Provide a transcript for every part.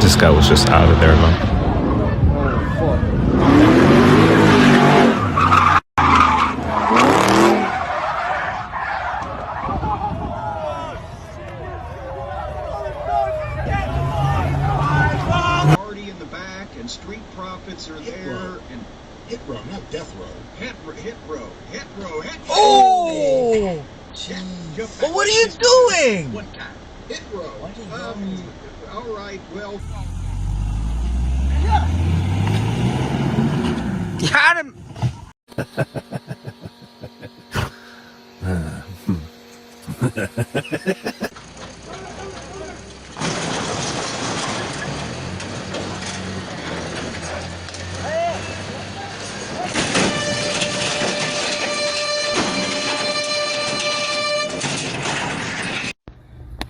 This guy was just out of there, man. Street profits are there, and hit row, not death row. Hit row. Oh! But what are you doing? What kind? Hit row. All right, well. Got him.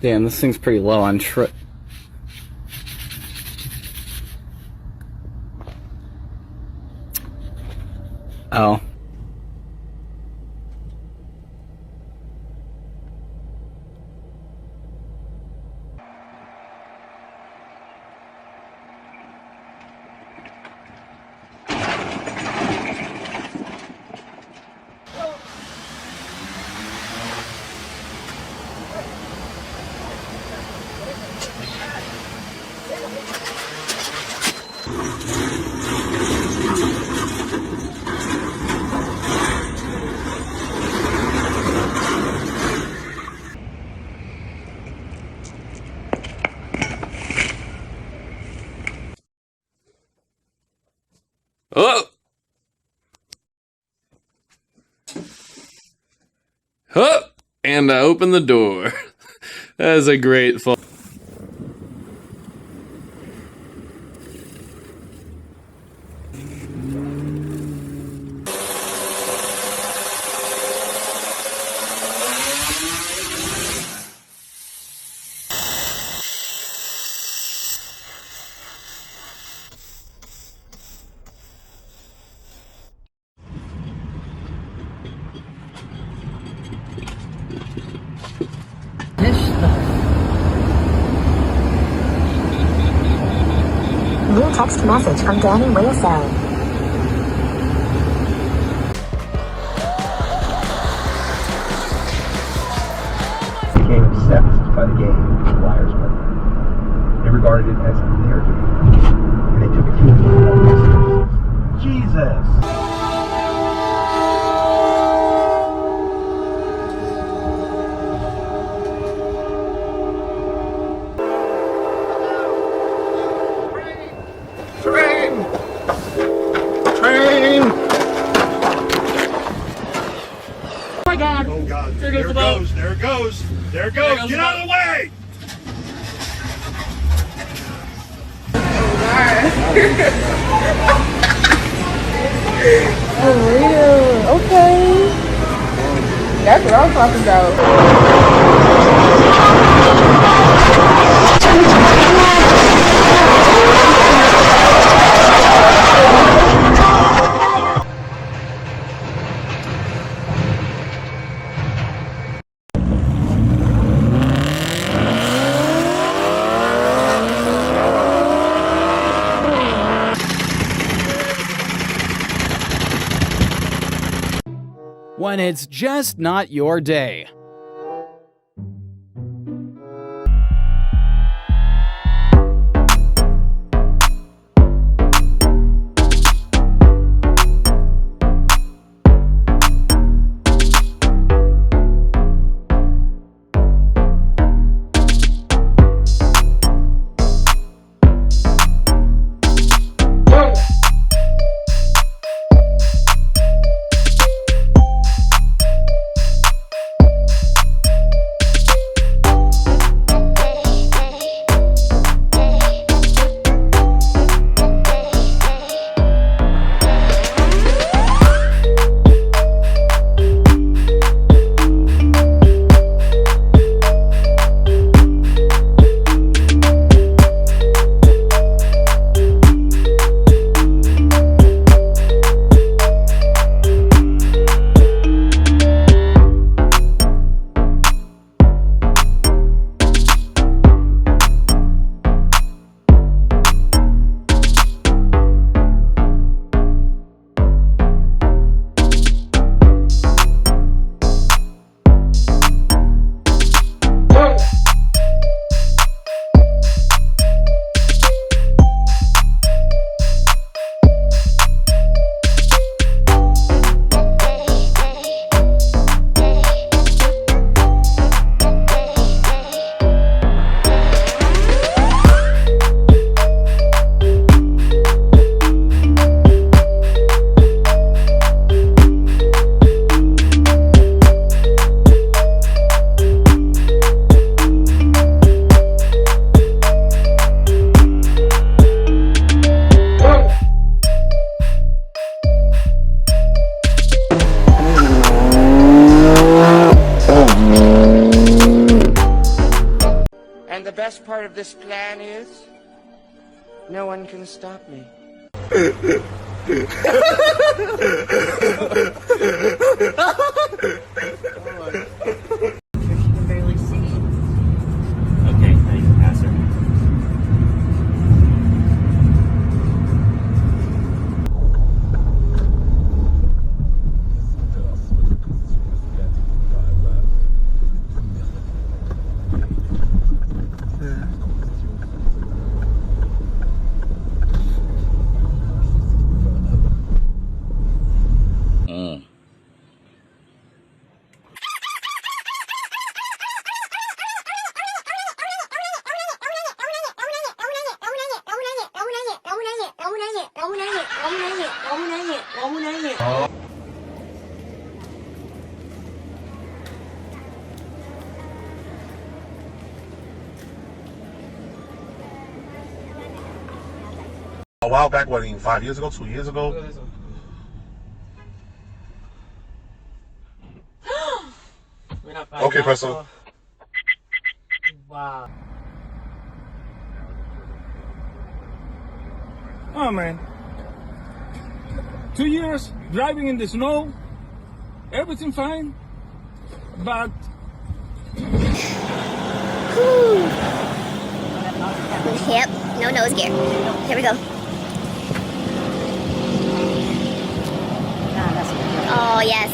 Damn, this thing's pretty low on Oh. Oh! Oh! And I open the door. That is a great fall. New text message from Danny Wilson. Became obsessed by the game of Liar's Murder. They regarded it as their game, and they took a huge Jesus! Train! Oh my God! Oh God! There goes the boat. There it goes! There it goes! Get out of the way! Oh, real? Okay. That's what I'm talking about. When it's just not your day. of this plan is, no one can stop me. Okay, now you can pass her. A while back, what, 5 years ago, 2 years ago? Okay, Presto. Wow. Oh man, 2 years driving in the snow, everything fine, but Yep, no nose gear. Here we go. Oh, yes.